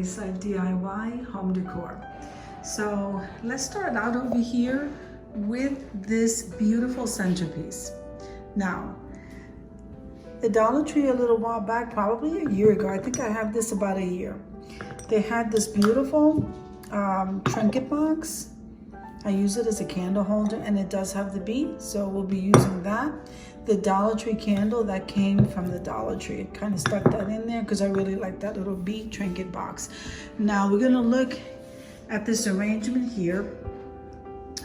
Grace Life DIY home decor. So let's start out over here with this beautiful centerpiece. Now, the Dollar Tree a little while back, probably a year ago, I think I have this about a year. They had this beautiful trinket box. I use it as a candle holder and it does have the bead, so we'll be using that. The Dollar Tree candle that came from the Dollar Tree, it kind of stuck that in there because I really like that little bead trinket box. Now we're gonna look at this arrangement here.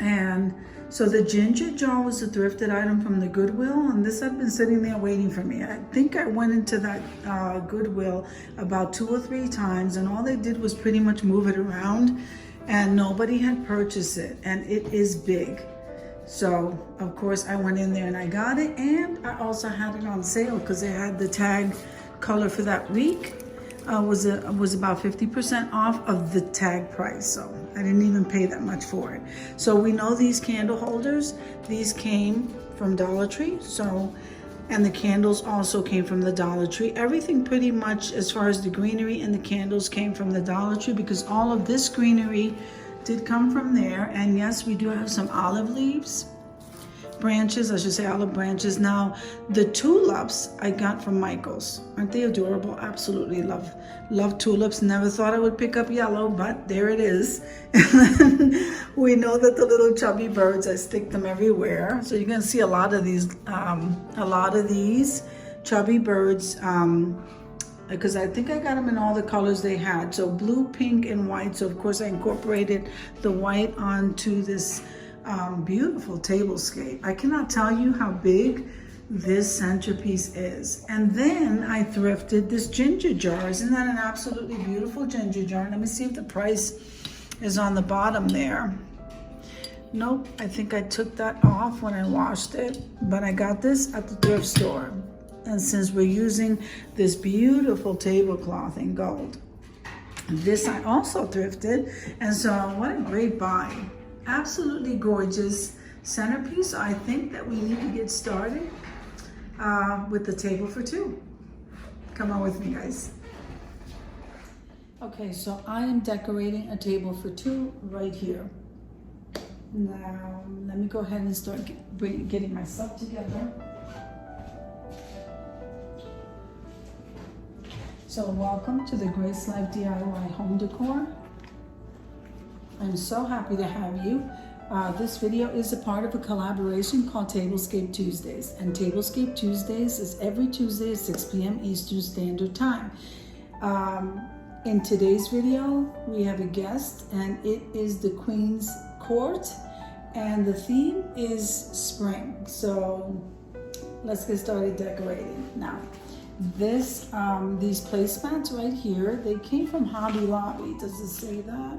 And so the ginger jar was a thrifted item from the Goodwill, and this had been sitting there waiting for me. I think I went into that Goodwill about 2 or 3 times, and all they did was pretty much move it around, and nobody had purchased it, and it is big. So of course I went in there and I got it, and I also had it on sale because they had the tag color for that week. Was about 50% off of the tag price, so I didn't even pay that much for it. So we know these candle holders, these came from Dollar Tree, and the candles also came from the Dollar Tree. Everything pretty much as far as the greenery and the candles came from the Dollar Tree, because all of this greenery did come from there. And yes, we do have some olive leaves, branches, I should say olive branches. Now, the tulips I got from Michael's. Aren't they adorable? Absolutely love tulips. Never thought I would pick up yellow, but there it is. And then we know that the little chubby birds, I stick them everywhere. So you're gonna see a lot of these chubby birds, because I think I got them in all the colors they had. So blue, pink, and white. So of course I incorporated the white onto this beautiful tablescape. I cannot tell you how big this centerpiece is. And then I thrifted this ginger jar. Isn't that an absolutely beautiful ginger jar? Let me see if the price is on the bottom there. Nope, I think I took that off when I washed it, but I got this at the thrift store. And since we're using this beautiful tablecloth in gold, this I also thrifted, and so what a great buy. Absolutely gorgeous centerpiece. I think that we need to get started with the table for 2. Come on with me, guys. Okay, so I am decorating a table for 2 right here. Now, let me go ahead and start getting myself together. So welcome to the Grace Life DIY home decor. I'm so happy to have you. This video is a part of a collaboration called Tablescape Tuesdays. And Tablescape Tuesdays is every Tuesday at 6 p.m. Eastern Standard Time. In today's video, we have a guest, and it is the Queen's Court. And the theme is spring. So let's get started decorating. Now, these placemats right here, they came from Hobby Lobby. Does it say that?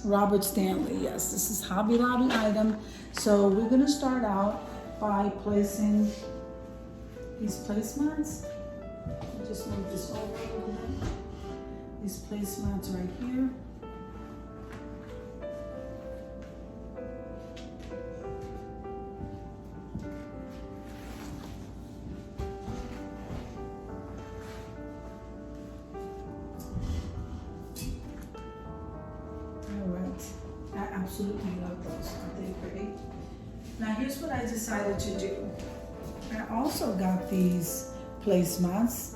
Robert Stanley, yes, this is Hobby Lobby item. So we're gonna start out by placing these placemats. I'll just move this over a little bit. These placemats right here. Absolutely love those. Aren't they pretty? Now here's what I decided to do. I also got these placemats.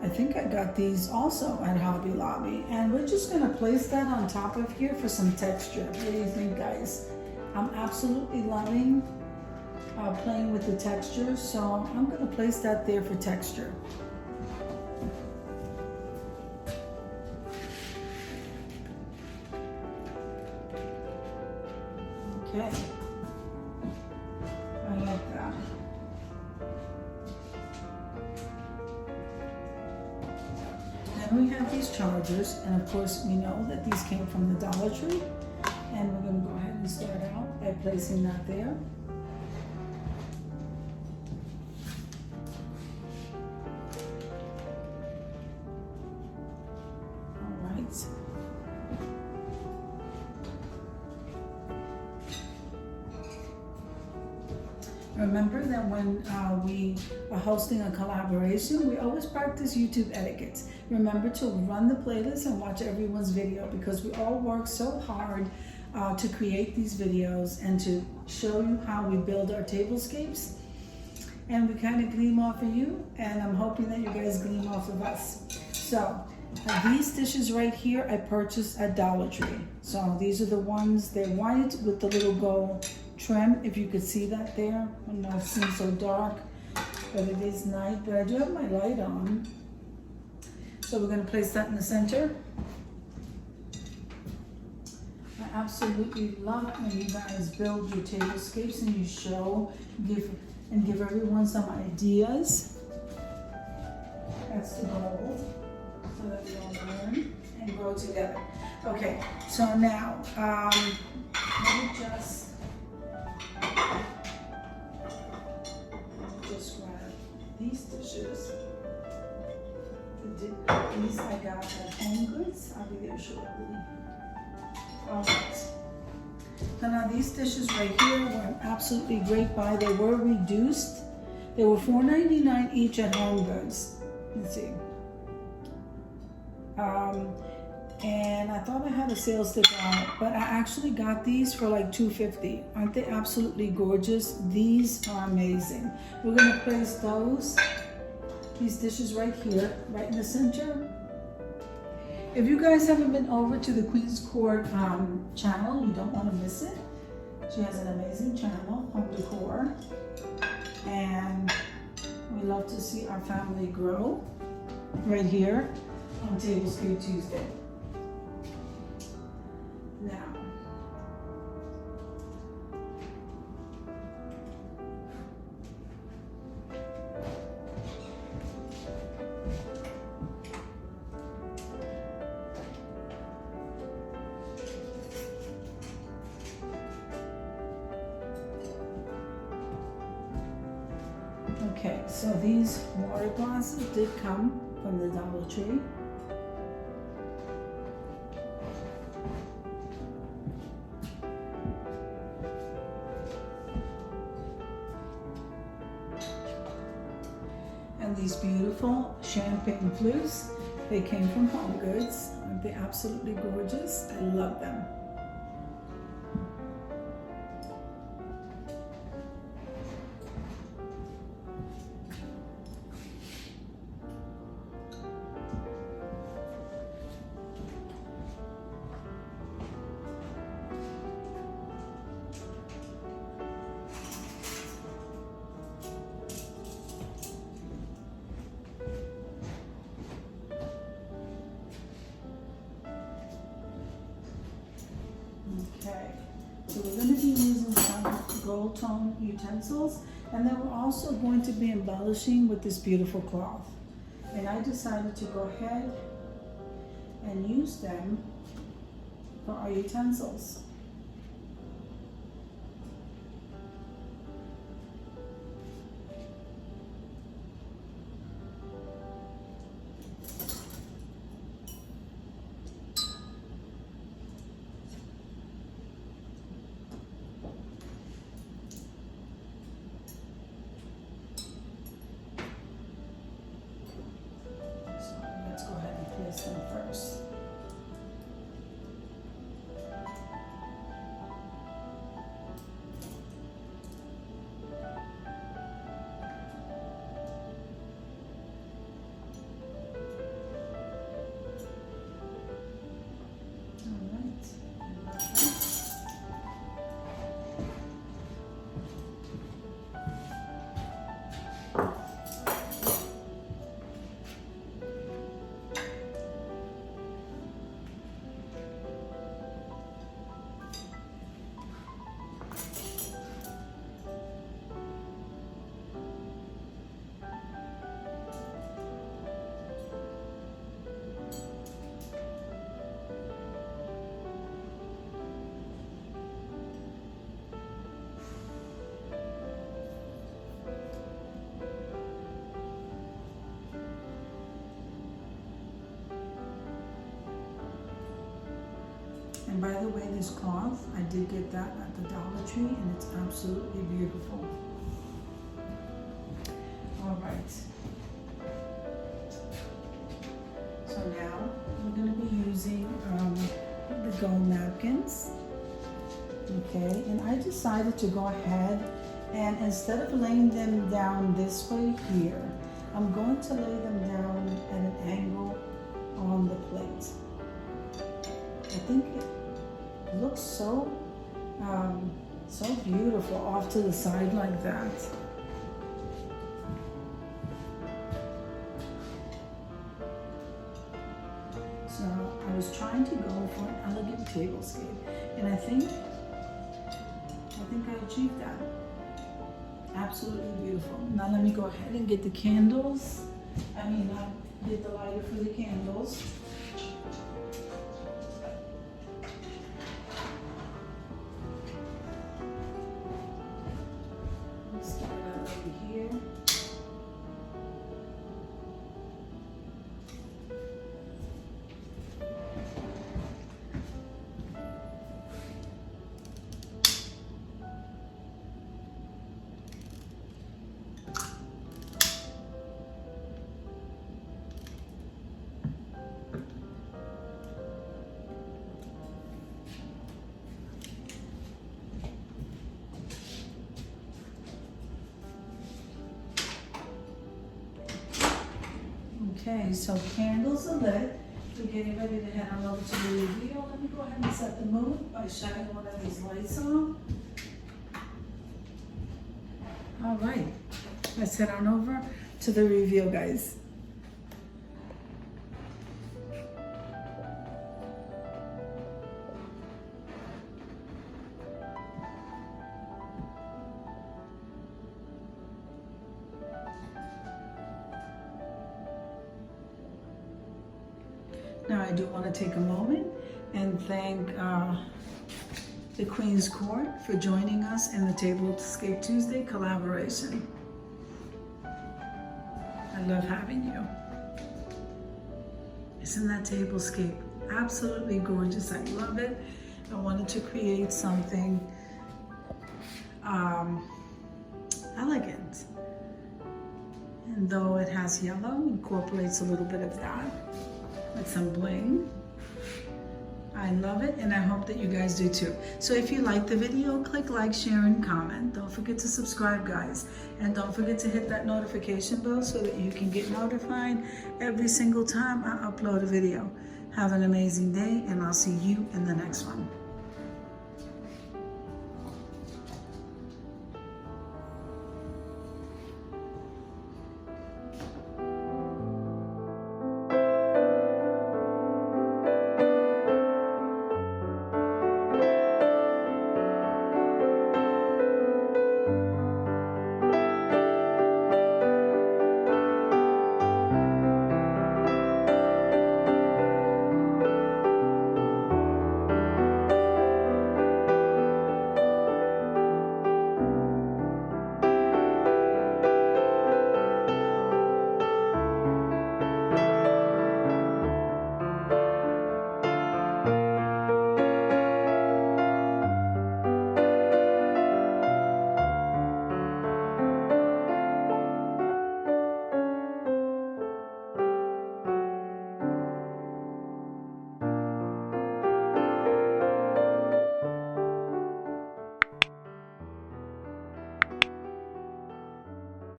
I think I got these also at Hobby Lobby, and we're just gonna place that on top of here for some texture. What do you think, guys? I'm absolutely loving playing with the texture, so I'm gonna place that there for texture. Okay, I like that. Then we have these chargers, and of course we know that these came from the Dollar Tree, and we're going to go ahead and start out by placing that there. All right. Remember that when we are hosting a collaboration, we always practice YouTube etiquettes. Remember to run the playlist and watch everyone's video, because we all work so hard to create these videos and to show you how we build our tablescapes. And we kind of gleam off of you, and I'm hoping that you guys gleam off of us. So these dishes right here, I purchased at Dollar Tree. So these are the ones, they're white with the little gold trim, if you could see that there. I know it seems so dark, but it is night. But I do have my light on. So we're gonna place that in the center. I absolutely love when you guys build your tablescapes and you show, give everyone some ideas. That's the goal, so that we all learn and grow together. Okay, so now let me just grab these dishes. These I got at HomeGoods. I'll be there shortly. All right. So now these dishes right here were an absolutely great buy. They were reduced. They were $4.99 each at HomeGoods. Let's see. And I thought I had a sales sticker on it, but I actually got these for like $2.50. Aren't they absolutely gorgeous? These are amazing. We're gonna place these dishes right here, right in the center. If you guys haven't been over to the Queen's Court channel, you don't want to miss it. She has an amazing channel, Home Decor, and we love to see our family grow right here on Tablescape Tuesday. Now, okay, so these water glasses did come from the Dollar Tree. And these beautiful champagne flutes, they came from HomeGoods. Aren't they absolutely gorgeous? I love them. Okay, so we're going to be using some gold tone utensils, and then we're also going to be embellishing with this beautiful cloth. And I decided to go ahead and use them for our utensils. Them first. And by the way, this cloth, I did get that at the Dollar Tree, and it's absolutely beautiful. All right. So now we're going to be using the gold napkins. Okay, and I decided to go ahead and instead of laying them down this way here, I'm going to lay them down at an angle on the plate. I think it looks so beautiful off to the side like that. So I was trying to go for an elegant tablescape, and I think I achieved that. Absolutely beautiful. Now let me go ahead and get the candles. Get the lighter for the candles. Let's start out over here. Okay, so candles are lit. We're getting ready to head on over to the reveal. Let me go ahead and set the mood by shining one of these lights on. All right, let's head on over to the reveal, guys. Now I do want to take a moment and thank the Queen's Court for joining us in the Tablescape Tuesday collaboration. I love having you. Isn't that tablescape absolutely gorgeous? I love it. I wanted to create something elegant. And though it has yellow, incorporates a little bit of that with some bling. I love it, and I hope that you guys do too. So if you like the video, click like, share, and comment. Don't forget to subscribe, guys. And don't forget to hit that notification bell so that you can get notified every single time I upload a video. Have an amazing day, and I'll see you in the next one.